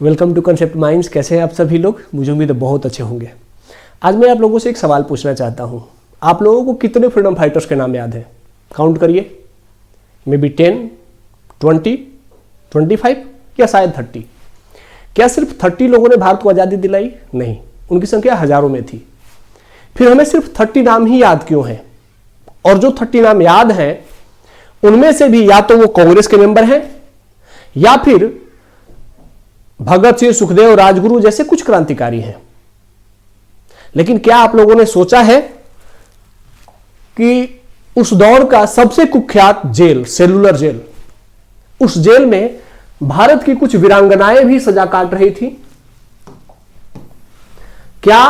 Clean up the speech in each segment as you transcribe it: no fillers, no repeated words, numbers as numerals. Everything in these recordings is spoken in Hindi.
Welcome to concept minds. कैसे हैं आप सभी लोग? मुझे उम्मीद है बहुत अच्छे होंगे। आज मैं आप लोगों से एक सवाल पूछना चाहता हूं। आप लोगों को कितने फ्रीडम फाइटर्स के नाम याद है? काउंट करिए। मे बी 10, 20, 25 या शायद 30। क्या सिर्फ 30 लोगों ने भारत को आज़ादी दिलाई? नहीं, उनकी संख्या हजारों में थी। फिर हमें सिर्फ 30 नाम ही याद क्यों हैं? और जो 30 नाम याद हैं उनमें से भी या तो वो कांग्रेस के मेंबर हैं या फिर भगत सिंह, सुखदेव, राजगुरु जैसे कुछ क्रांतिकारी हैं। लेकिन क्या आप लोगों ने सोचा है कि उस दौर का सबसे कुख्यात जेल, सेलुलर जेल, उस जेल में भारत की कुछ वीरांगनाएं भी सजा काट रही थी? क्या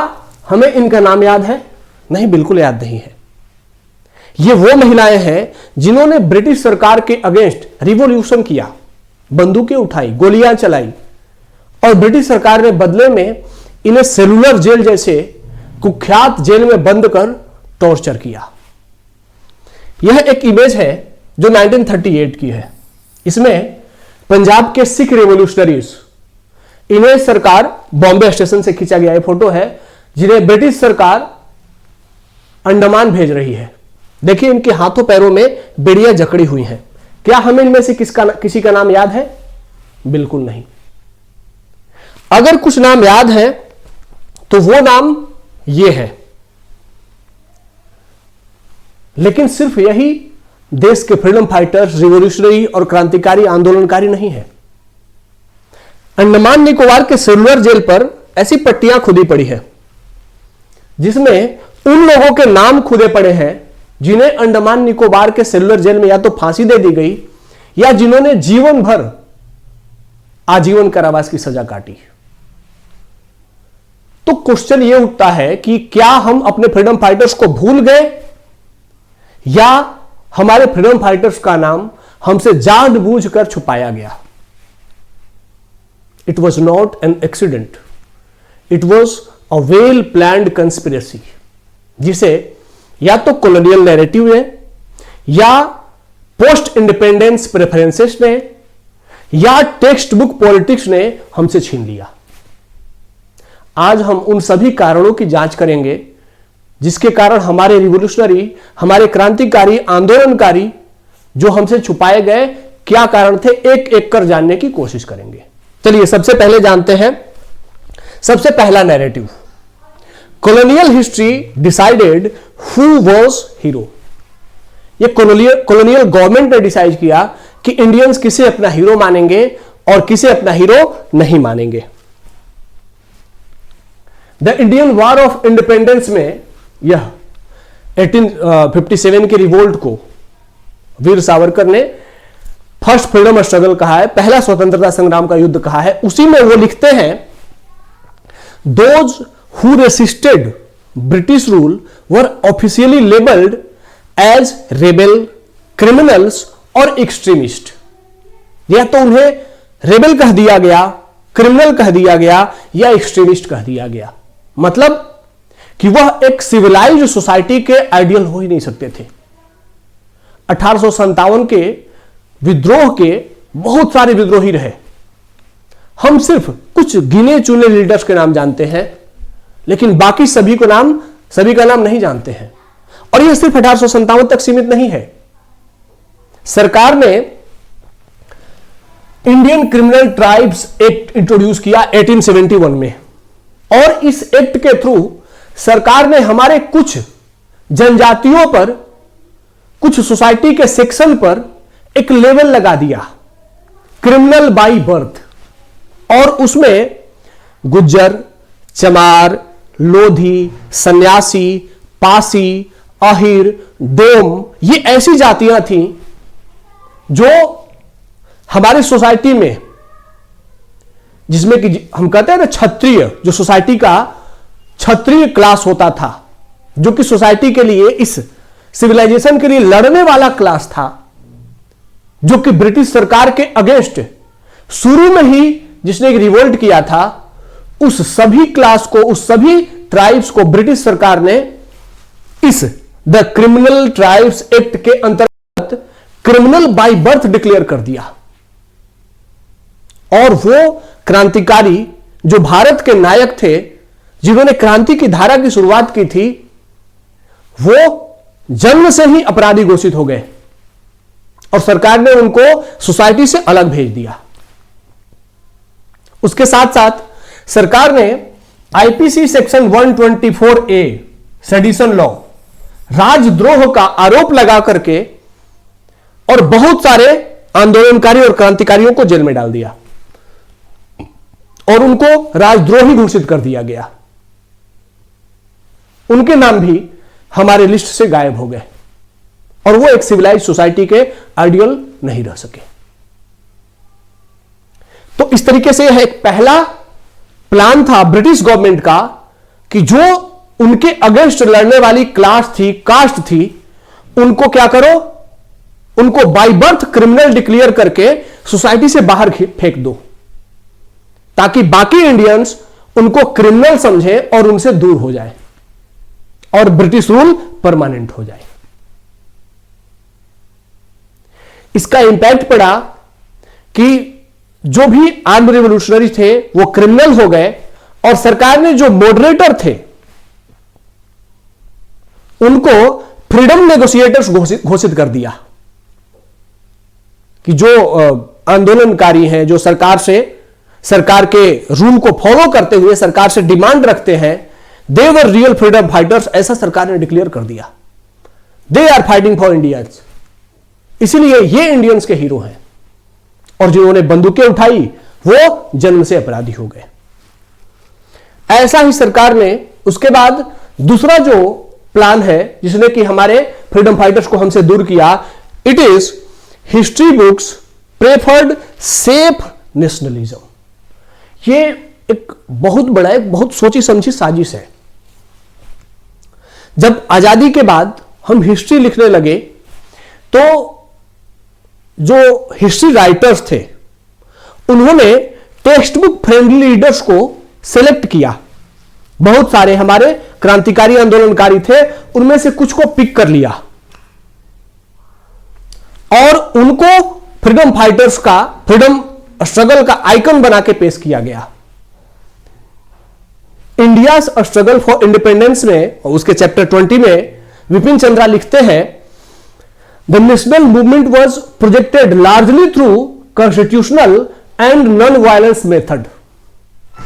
हमें इनका नाम याद है? नहीं, बिल्कुल याद नहीं है। ये वो महिलाएं हैं जिन्होंने ब्रिटिश सरकार के अगेंस्ट रिवॉल्यूशन किया, बंदूकें उठाई, गोलियां चलाई, और ब्रिटिश सरकार ने बदले में इन्हें सेलुलर जेल जैसे कुख्यात जेल में बंद कर टॉर्चर किया। यह एक इमेज है जो 1938 की है। इसमें पंजाब के सिख रिवॉल्यूशनरीज, इन्हें सरकार बॉम्बे स्टेशन से खींचा गया ये फोटो है, जिन्हें ब्रिटिश सरकार अंडमान भेज रही है। देखिए, इनके हाथों पैरों में बेड़ियां जकड़ी हुई हैं। क्या हमें इनमें से किसी का नाम याद है? बिल्कुल नहीं। अगर कुछ नाम याद है तो वो नाम ये है। लेकिन सिर्फ यही देश के फ्रीडम फाइटर्स, रिवॉल्यूशनरी और क्रांतिकारी आंदोलनकारी नहीं है। अंडमान निकोबार के सेलुलर जेल पर ऐसी पट्टियां खुदी पड़ी है जिसमें उन लोगों के नाम खुदे पड़े हैं जिन्हें अंडमान निकोबार के सेलुलर जेल में या तो फांसी दे दी गई या जिन्होंने जीवन भर आजीवन कारावास की सजा काटी। तो क्वेश्चन यह उठता है कि क्या हम अपने फ्रीडम फाइटर्स को भूल गए या हमारे फ्रीडम फाइटर्स का नाम हमसे जानबूझकर छुपाया गया? It was not an accident, it was a well planned conspiracy, जिसे या तो कॉलोनियल नैरेटिव ने या पोस्ट इंडिपेंडेंस प्रेफरेंसेस ने या टेक्स्ट बुक पॉलिटिक्स ने हमसे छीन लिया। आज हम उन सभी कारणों की जांच करेंगे जिसके कारण हमारे रिवॉल्यूशनरी, हमारे क्रांतिकारी, आंदोलनकारी जो हमसे छुपाए गए क्या कारण थे, एक एक कर जानने की कोशिश करेंगे। चलिए सबसे पहले जानते हैं सबसे पहला narrative. Colonial history decided who was hero. ये कॉलोनियल गवर्नमेंट ने डिसाइड किया कि इंडियंस किसे अपना हीरो मानेंगे और किसे अपना हीरो नहीं मानेंगे। The Indian war of independence में यह 1857 के रिवोल्ट को वीर सावरकर ने फर्स्ट फ्रीडम स्ट्रगल कहा है, पहला स्वतंत्रता संग्राम का युद्ध कहा है। उसी में वो लिखते हैं, those who resisted British rule were officially labelled as rebel, criminals और एक्सट्रीमिस्ट। या तो उन्हें रेबेल कह दिया गया, क्रिमिनल कह दिया गया या एक्सट्रीमिस्ट कह दिया गया। मतलब कि वह एक सिविलाइज्ड सोसाइटी के आइडियल हो ही नहीं सकते थे। 1857 के विद्रोह के बहुत सारे विद्रोही रहे। हम सिर्फ कुछ गिने चुने लीडर्स के नाम जानते हैं, लेकिन बाकी सभी का नाम नहीं जानते हैं। और यह सिर्फ 1857 तक सीमित नहीं है। सरकार ने Indian criminal tribes act introduce किया 1871 में, और इस एक्ट के थ्रू सरकार ने हमारे कुछ जनजातियों पर, कुछ सोसाइटी के सेक्शन पर एक लेवल लगा दिया, क्रिमिनल बाय बर्थ। और उसमें गुज्जर, चमार, लोधी, सन्यासी, पासी, अहिर, डोम, ये ऐसी जातियां थीं जो हमारी सोसाइटी में, जिसमें कि हम कहते हैं ना क्षत्रिय, जो सोसाइटी का क्षत्रिय क्लास होता था, जो कि सोसाइटी के लिए, इस सिविलाइजेशन के लिए लड़ने वाला क्लास था, जो कि ब्रिटिश सरकार के अगेंस्ट शुरू में ही जिसने एक रिवोल्ट किया था, उस सभी क्लास को, उस सभी ट्राइब्स को ब्रिटिश सरकार ने इस द क्रिमिनल ट्राइब्स एक्ट के अंतर्गत क्रिमिनल बाय बर्थ डिक्लेयर कर दिया। और वो क्रांतिकारी जो भारत के नायक थे, जिन्होंने क्रांति की धारा की शुरुआत की थी, वो जन्म से ही अपराधी घोषित हो गए और सरकार ने उनको सोसाइटी से अलग भेज दिया। उसके साथ साथ सरकार ने IPC section 124A sedition law, राजद्रोह का आरोप लगा करके और बहुत सारे आंदोलनकारी और क्रांतिकारियों को जेल में डाल दिया और उनको राजद्रोही घोषित कर दिया गया। उनके नाम भी हमारे लिस्ट से गायब हो गए और वो एक सिविलाइज सोसाइटी के आइडियल नहीं रह सके। तो इस तरीके से यह एक पहला प्लान था ब्रिटिश गवर्नमेंट का कि जो उनके अगेंस्ट लड़ने वाली क्लास थी, कास्ट थी, उनको क्या करो, उनको बाय बर्थ क्रिमिनल डिक्लेयर करके सोसाइटी से बाहर फेंक दो, ताकि बाकी इंडियंस उनको क्रिमिनल समझे और उनसे दूर हो जाए और ब्रिटिश रूल परमानेंट हो जाए। इसका इंपैक्ट पड़ा कि जो भी आर्म रिवोल्यूशनरी थे वो क्रिमिनल हो गए और सरकार ने जो मॉडरेटर थे उनको फ्रीडम नेगोशिएटर्स घोषित कर दिया कि जो आंदोलनकारी हैं, जो सरकार के रूल को फॉलो करते हुए सरकार से डिमांड रखते हैं, they were real freedom fighters, ऐसा सरकार ने डिक्लेयर कर दिया। They are fighting for Indians, इसीलिए ये इंडियंस के हीरो हैं और जिन्होंने बंदूकें उठाई वो जन्म से अपराधी हो गए। ऐसा ही सरकार ने उसके बाद दूसरा जो प्लान है जिसने कि हमारे फ्रीडम फाइटर्स को हमसे दूर किया, it is history books preferred safe nationalism. ये एक बहुत बड़ा, एक बहुत सोची समझी साजिश है। जब आजादी के बाद हम हिस्ट्री लिखने लगे तो जो हिस्ट्री राइटर्स थे उन्होंने टेक्स्ट बुक फ्रेंडली रीडर्स को सेलेक्ट किया। बहुत सारे हमारे क्रांतिकारी आंदोलनकारी थे, उनमें से कुछ को पिक कर लिया और उनको फ्रीडम फाइटर्स का, फ्रीडम स्ट्रगल का आइकन बना के पेश किया गया। इंडिया स्ट्रगल फॉर इंडिपेंडेंस में उसके चैप्टर 20 में विपिन चंद्रा लिखते हैं, the national movement was projected largely through constitutional and non violence method,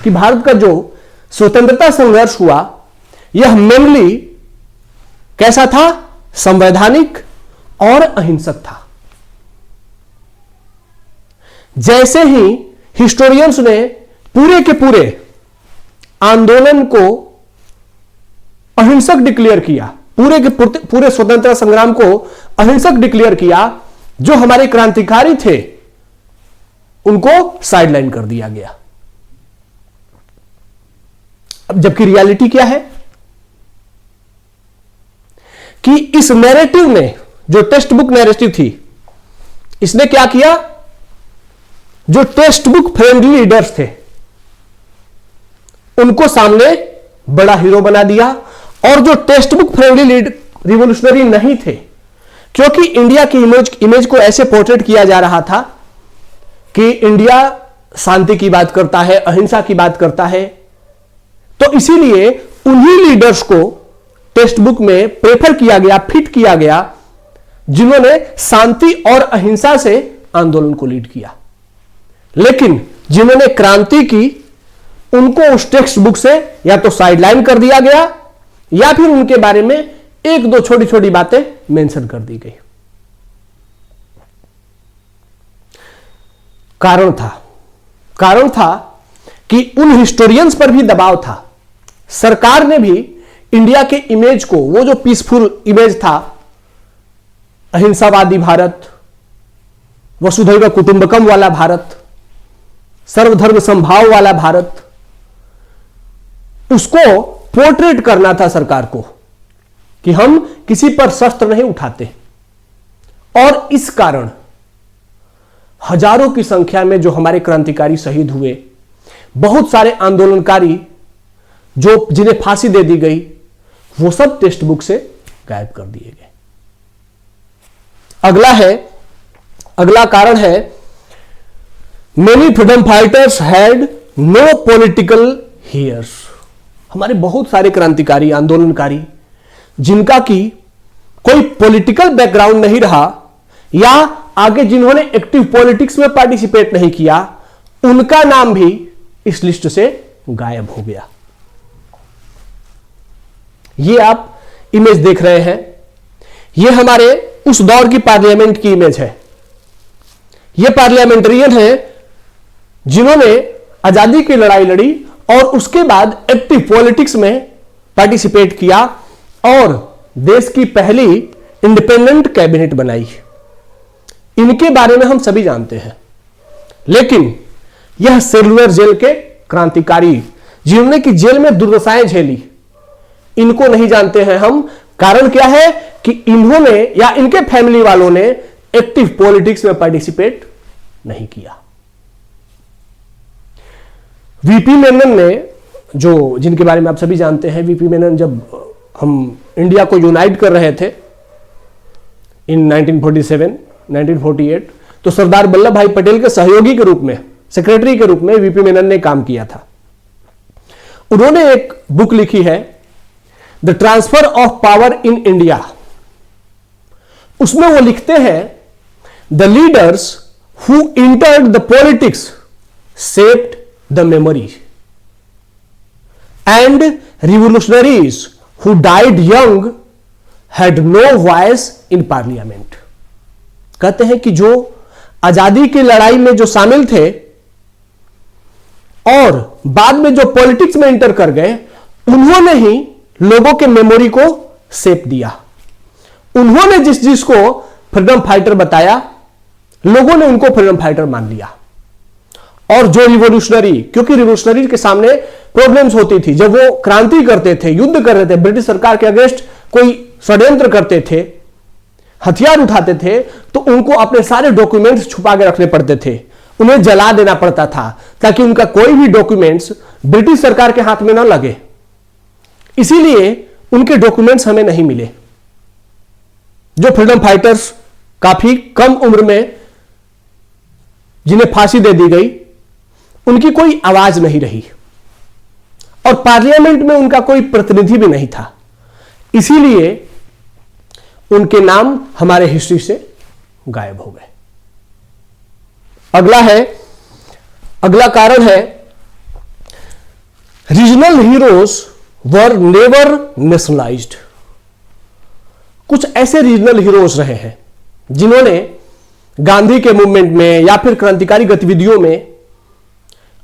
कि भारत का जो स्वतंत्रता संघर्ष हुआ यह मेनली कैसा था, संवैधानिक और अहिंसक था। जैसे ही हिस्टोरियंस ने पूरे के पूरे आंदोलन को अहिंसक डिक्लेयर किया, पूरे स्वतंत्रता संग्राम को अहिंसक डिक्लेयर किया, जो हमारे क्रांतिकारी थे उनको साइडलाइन कर दिया गया। अब जबकि रियलिटी क्या है कि इस नैरेटिव में, जो टेक्स्ट बुक नैरेटिव थी, इसने क्या किया, जो टेक्स्ट बुक फ्रेंडली लीडर्स थे उनको सामने बड़ा हीरो बना दिया और जो टेक्स्ट बुक फ्रेंडली रिवोल्यूशनरी नहीं थे, क्योंकि इंडिया की इमेज को ऐसे पोर्ट्रेट किया जा रहा था कि इंडिया शांति की बात करता है, अहिंसा की बात करता है, तो इसीलिए उन्हीं लीडर्स को टेक्स्ट बुक में प्रेफर किया गया, फिट किया गया, जिन्होंने शांति और अहिंसा से आंदोलन को लीड किया। लेकिन जिन्होंने क्रांति की, उनको उस टेक्स्ट बुक से या तो साइडलाइन कर दिया गया या फिर उनके बारे में एक दो छोटी छोटी बातें मेंशन कर दी गई। कारण था कि उन हिस्टोरियंस पर भी दबाव था। सरकार ने भी इंडिया के इमेज को, वो जो पीसफुल इमेज था, अहिंसावादी भारत, वसुधैव कुटुंबकम वाला भारत, सर्वधर्म संभाव वाला भारत, उसको पोर्ट्रेट करना था सरकार को कि हम किसी पर शस्त्र नहीं उठाते। और इस कारण हजारों की संख्या में जो हमारे क्रांतिकारी शहीद हुए, बहुत सारे आंदोलनकारी जो जिन्हें फांसी दे दी गई, वो सब टेक्स्ट बुक से गायब कर दिए गए। अगला कारण है many freedom fighters had no political heirs. हमारे बहुत सारे क्रांतिकारी, आंदोलनकारी जिनका की कोई पॉलिटिकल बैकग्राउंड नहीं रहा या आगे जिन्होंने एक्टिव पॉलिटिक्स में पार्टिसिपेट नहीं किया, उनका नाम भी इस लिस्ट से गायब हो गया। ये आप इमेज देख रहे हैं, ये हमारे उस दौर की पार्लियामेंट की इमेज है। ये पार्लियामेंटेरियन है जिन्होंने आजादी की लड़ाई लड़ी और उसके बाद एक्टिव पॉलिटिक्स में पार्टिसिपेट किया और देश की पहली इंडिपेंडेंट कैबिनेट बनाई। इनके बारे में हम सभी जानते हैं, लेकिन यह सेलुलर जेल के क्रांतिकारी जिन्होंने कि जेल में दुर्दशाएं झेली, इनको नहीं जानते हैं हम। कारण क्या है कि इन्होंने या इनके फैमिली वालों ने एक्टिव पॉलिटिक्स में पार्टिसिपेट नहीं किया। वीपी मेनन ने, जो जिनके बारे में आप सभी जानते हैं, वीपी मेनन जब हम इंडिया को यूनाइट कर रहे थे इन 1947, 1948, तो सरदार वल्लभ भाई पटेल के सहयोगी के रूप में, सेक्रेटरी के रूप में वीपी मेनन ने काम किया था। उन्होंने एक बुक लिखी है, the transfer of power in India. उसमें वो लिखते हैं, the leaders who entered the politics shaped the memory and revolutionaries who died young had no voice in parliament। कहते हैं कि जो आजादी की लड़ाई में जो शामिल थे और बाद में जो पॉलिटिक्स में इंटर कर गए, उन्होंने ही लोगों के मेमोरी को शेप दिया। उन्होंने जिस चीज को फ्रीडम फाइटर बताया, लोगों ने उनको फ्रीडम फाइटर मान लिया। और जो रिवोल्यूशनरी, क्योंकि रिवोल्यूशनरी के सामने प्रॉब्लम्स होती थी, जब वो क्रांति करते थे, युद्ध कर रहे थे, ब्रिटिश सरकार के अगेंस्ट कोई षड्यंत्र करते थे, हथियार उठाते थे, तो उनको अपने सारे डॉक्यूमेंट्स छुपा के रखने पड़ते थे, उन्हें जला देना पड़ता था ताकि उनका कोई भी डॉक्यूमेंट्स ब्रिटिश सरकार के हाथ में ना लगे। इसीलिए उनके डॉक्यूमेंट्स हमें नहीं मिले। जो फ्रीडम फाइटर्स काफी कम उम्र में जिन्हें फांसी दे दी गई, उनकी कोई आवाज नहीं रही और पार्लियामेंट में उनका कोई प्रतिनिधि भी नहीं था। इसीलिए उनके नाम हमारे हिस्ट्री से गायब हो गए। अगला कारण है, regional heroes were never nationalised. कुछ ऐसे रीजनल हीरोज रहे हैं जिन्होंने गांधी के मूवमेंट में या फिर क्रांतिकारी गतिविधियों में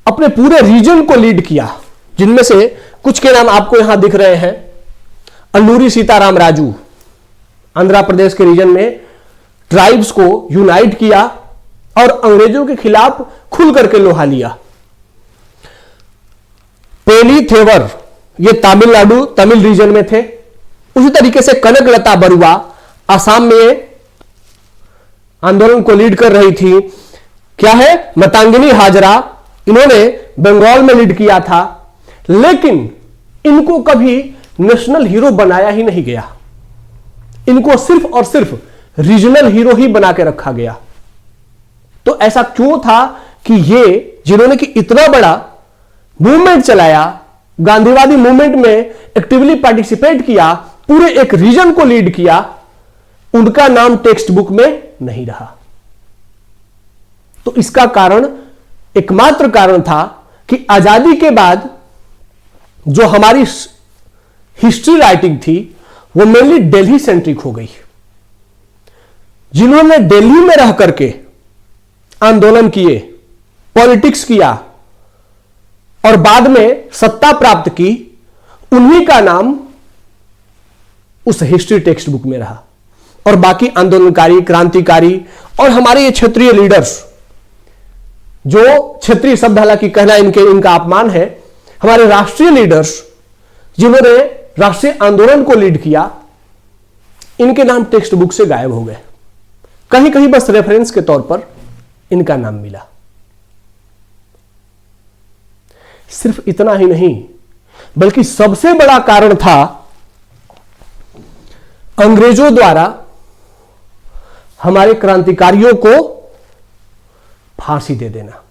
अपने पूरे रीजन को लीड किया, जिनमें से कुछ के नाम आपको यहां दिख रहे हैं। अल्लूरी सीताराम राजू, आंध्र प्रदेश के रीजन में ट्राइब्स को यूनाइट किया और अंग्रेजों के खिलाफ खुल करके लोहा लिया। पेनी थेवर, ये तमिलनाडु, तमिल रीजन में थे। उसी तरीके से कनकलता बरुआ आसाम में आंदोलन को लीड कर रही थी। क्या है, मतांगिनी हाजरा, इन्होंने बंगाल में लीड किया था, लेकिन इनको कभी नेशनल हीरो बनाया ही नहीं गया। इनको सिर्फ और सिर्फ रीजनल हीरो ही बना के रखा गया। तो ऐसा क्यों था कि ये जिन्होंने कि इतना बड़ा मूवमेंट चलाया, गांधीवादी मूवमेंट में एक्टिवली पार्टिसिपेट किया, पूरे एक रीजन को लीड किया, उनका नाम टेक्स्ट बुक में नहीं रहा। तो इसका कारण, एकमात्र कारण था कि आजादी के बाद जो हमारी हिस्ट्री राइटिंग थी वो मेनली दिल्ली सेंट्रिक हो गई। जिन्होंने दिल्ली में रह करके आंदोलन किए, पॉलिटिक्स किया और बाद में सत्ता प्राप्त की, उन्हीं का नाम उस हिस्ट्री टेक्स्ट बुक में रहा। और बाकी आंदोलनकारी, क्रांतिकारी और हमारे ये क्षेत्रीय लीडर्स, जो क्षेत्रीय शब्द हालांकि कहना इनका अपमान है, हमारे राष्ट्रीय लीडर्स जिन्होंने राष्ट्रीय आंदोलन को लीड किया, इनके नाम टेक्स्ट बुक से गायब हो गए। कहीं कहीं बस रेफरेंस के तौर पर इनका नाम मिला। सिर्फ इतना ही नहीं, बल्कि सबसे बड़ा कारण था अंग्रेजों द्वारा हमारे क्रांतिकारियों को फांसी दे देना।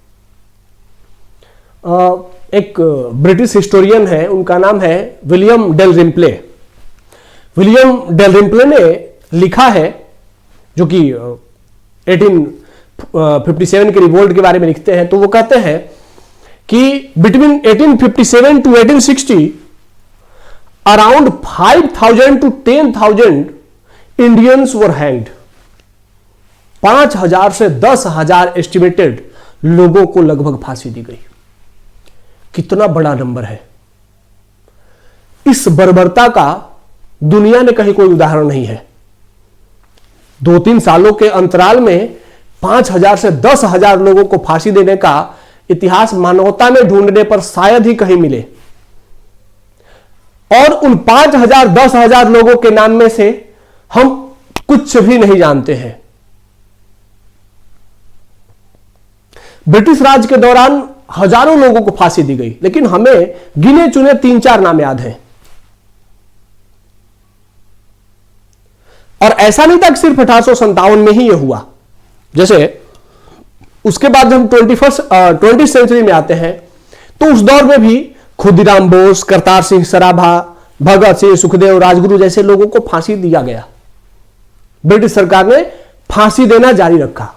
एक ब्रिटिश हिस्टोरियन है, उनका नाम है विलियम डेलरिम्पले। विलियम डेलरिम्पले ने लिखा है, जो कि 1857 के रिवोल्ट के बारे में लिखते हैं, तो वो कहते हैं कि between 1857 to 1860 around 5,000 to 10,000 Indians were hanged. 5,000 से 10,000 एस्टिमेटेड लोगों को लगभग फांसी दी गई। कितना बड़ा नंबर है। इस बर्बरता का दुनिया में कहीं कोई उदाहरण नहीं है। 2-3 सालों के अंतराल में 5,000 से 10,000 लोगों को फांसी देने का इतिहास मानवता में ढूंढने पर शायद ही कहीं मिले। और उन 5,000 10,000 लोगों के नाम में से हम कुछ भी नहीं जानते हैं। ब्रिटिश राज के दौरान हजारों लोगों को फांसी दी गई, लेकिन हमें गिने चुने 3-4 नाम याद हैं। और ऐसा नहीं था कि सिर्फ 1857 में ही यह हुआ। जैसे उसके बाद हम 20वीं सेंचुरी में आते हैं, तो उस दौर में भी खुदीराम बोस, करतार सिंह सराभा, भगत सिंह, सुखदेव, राजगुरु जैसे लोगों को फांसी दिया गया। ब्रिटिश सरकार ने फांसी देना जारी रखा।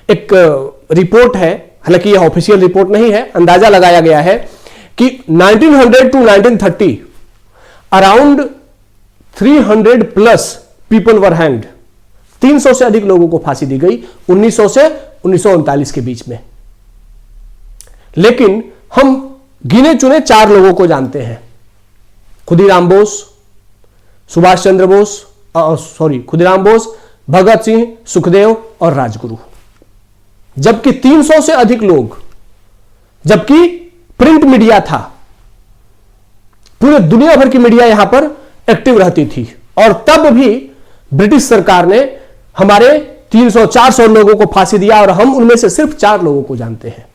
एक रिपोर्ट है, हालांकि यह ऑफिशियल रिपोर्ट नहीं है, अंदाजा लगाया गया है कि 1900 to 1930 around 300 plus people were hanged. 300 से अधिक लोगों को फांसी दी गई 1900 से 1939 के बीच में। लेकिन हम गिने चुने 4 लोगों को जानते हैं। खुदीराम बोस, सुभाष चंद्र बोस, खुदीराम बोस, भगत सिंह, सुखदेव और राजगुरु। जबकि 300 से अधिक लोग, जबकि प्रिंट मीडिया था, पूरे दुनिया भर की मीडिया यहां पर एक्टिव रहती थी, और तब भी ब्रिटिश सरकार ने हमारे 300-400 लोगों को फांसी दिया, और हम उनमें से सिर्फ 4 लोगों को जानते हैं।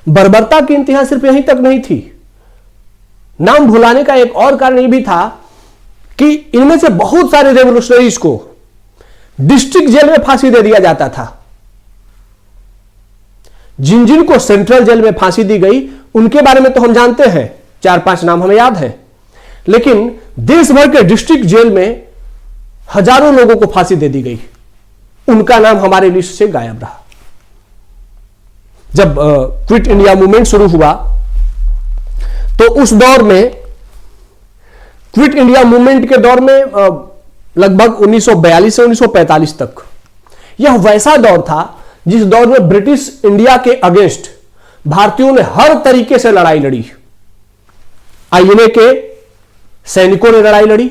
बर्बरता की इंतहा सिर्फ यहीं तक नहीं थी। नाम भुलाने का एक और कारण यह भी था कि इनमें से बहुत सारे रेवोल्यूशनरीज को डिस्ट्रिक्ट जेल में फांसी दे दिया जाता था। जिन जिन को सेंट्रल जेल में फांसी दी गई उनके बारे में तो हम जानते हैं, 4-5 नाम हमें याद है। लेकिन देश भर के डिस्ट्रिक्ट जेल में हजारों लोगों को फांसी दे दी गई, उनका नाम हमारे लिस्ट से गायब रहा। जब क्विट इंडिया मूवमेंट शुरू हुआ, तो उस दौर में, क्विट इंडिया मूवमेंट के दौर में लगभग 1942 से 1945 तक, यह वैसा दौर था जिस दौर में ब्रिटिश इंडिया के अगेंस्ट भारतीयों ने हर तरीके से लड़ाई लड़ी। आईएनए के सैनिकों ने लड़ाई लड़ी,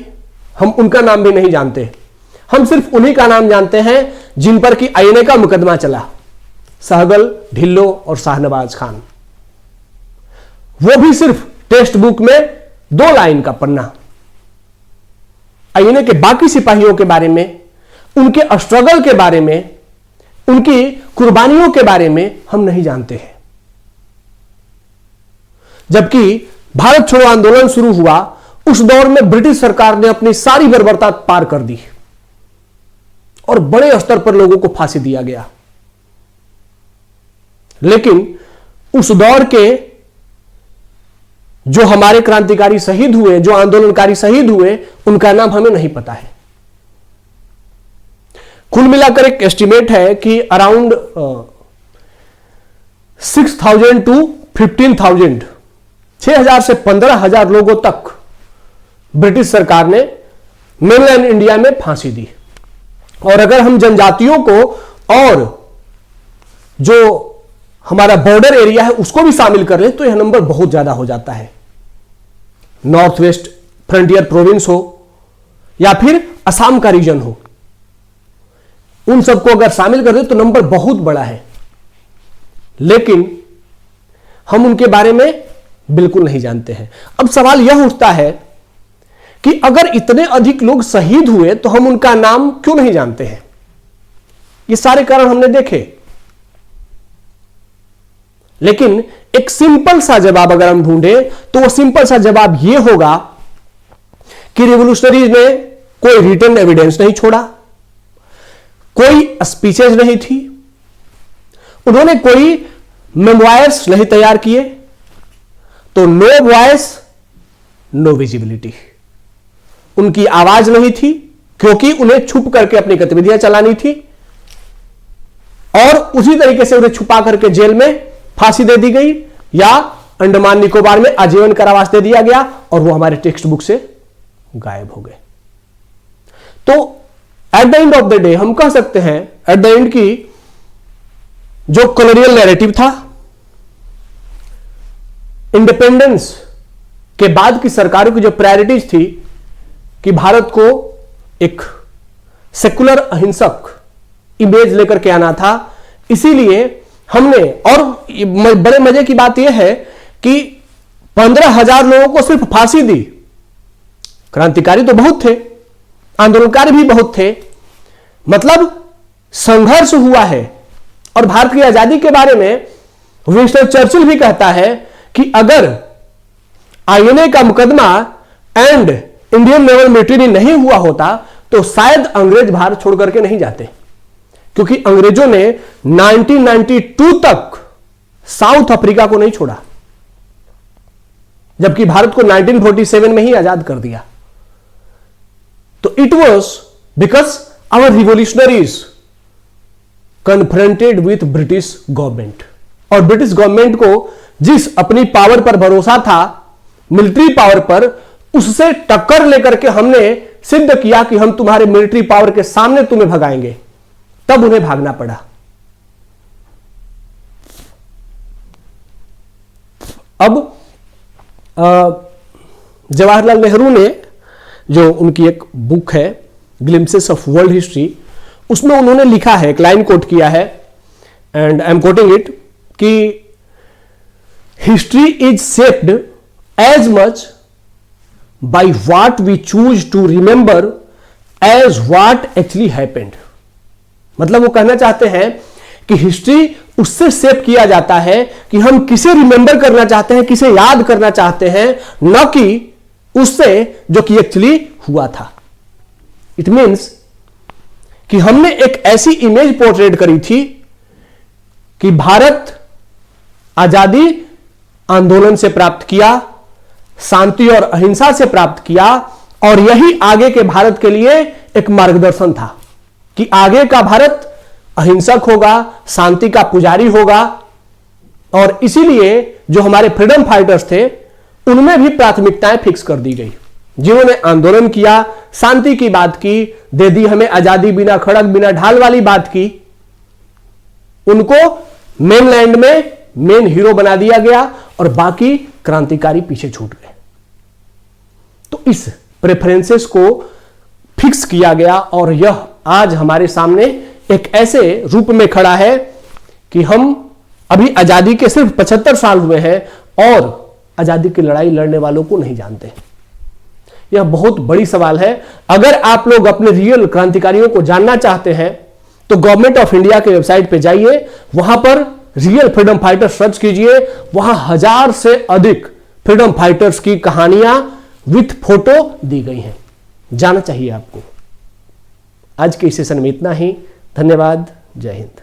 हम उनका नाम भी नहीं जानते। हम सिर्फ उन्हीं का नाम जानते हैं जिन पर कि आईएनए का मुकदमा चला, सहगल, ढिल्लो और शाहनवाज खान। वो भी सिर्फ टेक्स्ट बुक में 2 लाइन का पन्ना। आईएनए के बाकी सिपाहियों के बारे में, उनके स्ट्रगल के बारे में, उनकी कुर्बानियों के बारे में हम नहीं जानते हैं। जबकि भारत छोड़ो आंदोलन शुरू हुआ, उस दौर में ब्रिटिश सरकार ने अपनी सारी बर्बरता पार कर दी और बड़े स्तर पर लोगों को फांसी दिया गया। लेकिन उस दौर के जो हमारे क्रांतिकारी शहीद हुए, जो आंदोलनकारी शहीद हुए, उनका नाम हमें नहीं पता है। कुल मिलाकर एक एस्टिमेट है कि अराउंड 6,000 टू 15,000, 6,000 से 15,000 लोगों तक ब्रिटिश सरकार ने मेनलैंड इंडिया में फांसी दी। और अगर हम जनजातियों को और जो हमारा बॉर्डर एरिया है उसको भी शामिल कर लें तो यह नंबर बहुत ज्यादा हो जाता है। नॉर्थ वेस्ट फ्रंटियर प्रोविंस हो या फिर असम का रीजन हो, उन सबको अगर शामिल कर दें तो नंबर बहुत बड़ा है। लेकिन हम उनके बारे में बिल्कुल नहीं जानते हैं। अब सवाल यह उठता है कि अगर इतने अधिक लोग शहीद हुए तो हम उनका नाम क्यों नहीं जानते हैं? ये सारे कारण हमने देखे, लेकिन एक सिंपल सा जवाब अगर हम ढूंढे तो वो सिंपल सा जवाब ये होगा कि रिवोल्यूशनरीज ने कोई रिटन एविडेंस नहीं छोड़ा, कोई स्पीचेज नहीं थी, उन्होंने कोई मेमोयर्स नहीं तैयार किए, तो नो वॉइस नो विजिबिलिटी, उनकी आवाज नहीं थी क्योंकि उन्हें छुप करके अपनी गतिविधियां चलानी थी, और उसी तरीके से उन्हें छुपा करके जेल में फांसी दे दी गई या अंडमान निकोबार में आजीवन कारावास दे दिया गया और वो हमारे टेक्स्ट बुक से गायब हो गए। तो at the end of the day हम कह सकते हैं, एट द एंड की जो कॉलोनियल नैरेटिव था, इंडिपेंडेंस के बाद की सरकारों की जो प्रायोरिटीज थी कि भारत को एक सेकुलर अहिंसक इमेज लेकर के आना था, इसीलिए हमने, और बड़े मजे की बात यह है कि 15,000 लोगों को सिर्फ फांसी दी। क्रांतिकारी तो बहुत थे, आंदोलनकारी भी बहुत थे, मतलब संघर्ष हुआ है। और भारत की आजादी के बारे में विंस्टन चर्चिल भी कहता है कि अगर आईएनए का मुकदमा एंड इंडियन नेवल मिलिट्री नहीं हुआ होता तो शायद अंग्रेज भारत छोड़ करके नहीं जाते, क्योंकि अंग्रेजों ने 1992 तक साउथ अफ्रीका को नहीं छोड़ा, जबकि भारत को 1947 में ही आजाद कर दिया। तो it was because our revolutionaries confronted with British government, और ब्रिटिश गवर्नमेंट को जिस अपनी पावर पर भरोसा था, मिलिट्री पावर पर, उससे टक्कर लेकर के हमने सिद्ध किया कि हम तुम्हारे मिलिट्री पावर के सामने तुम्हें भगाएंगे, तब उन्हें भागना पड़ा। अब जवाहरलाल नेहरू ने जो उनकी एक बुक है ग्लिम्पसेस ऑफ वर्ल्ड हिस्ट्री, उसमें उन्होंने लिखा है, एक लाइन कोट किया है, and I am quoting it, कि history is shaped as much by what we choose to remember as what actually happened. मतलब वो कहना चाहते हैं कि हिस्ट्री उससे शेप किया जाता है कि हम किसे रिमेंबर करना चाहते हैं, किसे याद करना चाहते हैं, न कि उससे जो कि एक्चुअली हुआ था। इट मीन्स कि हमने एक ऐसी इमेज पोर्ट्रेट करी थी कि भारत आजादी आंदोलन से प्राप्त किया, शांति और अहिंसा से प्राप्त किया, और यही आगे के भारत के लिए एक मार्गदर्शन था कि आगे का भारत अहिंसक होगा, शांति का पुजारी होगा। और इसीलिए जो हमारे फ्रीडम फाइटर्स थे उनमें भी प्राथमिकताएं फिक्स कर दी गई। जिन्होंने आंदोलन किया, शांति की बात की, दे दी हमें आजादी, बिना खड़क बिना ढाल वाली बात की, उनको मेनलैंड में मेन हीरो बना दिया गया और बाकी क्रांतिकारी पीछे छूट गए। तो इस प्रेफरेंसेस को फिक्स किया गया और यह आज हमारे सामने एक ऐसे रूप में खड़ा है कि हम अभी आजादी के सिर्फ 75 साल हुए हैं और आजादी की लड़ाई लड़ने वालों को नहीं जानते। यह बहुत बड़ी सवाल है। अगर आप लोग अपने रियल क्रांतिकारियों को जानना चाहते हैं तो गवर्नमेंट ऑफ इंडिया के वेबसाइट पे जाइए, वहां पर रियल फ्रीडम फाइटर सर्च कीजिए, वहां 1000 से अधिक फ्रीडम फाइटर्स की कहानियां विथ फोटो दी गई हैं। जाना चाहिए आपको। आज के इस सेशन में इतना ही। धन्यवाद। जय हिंद।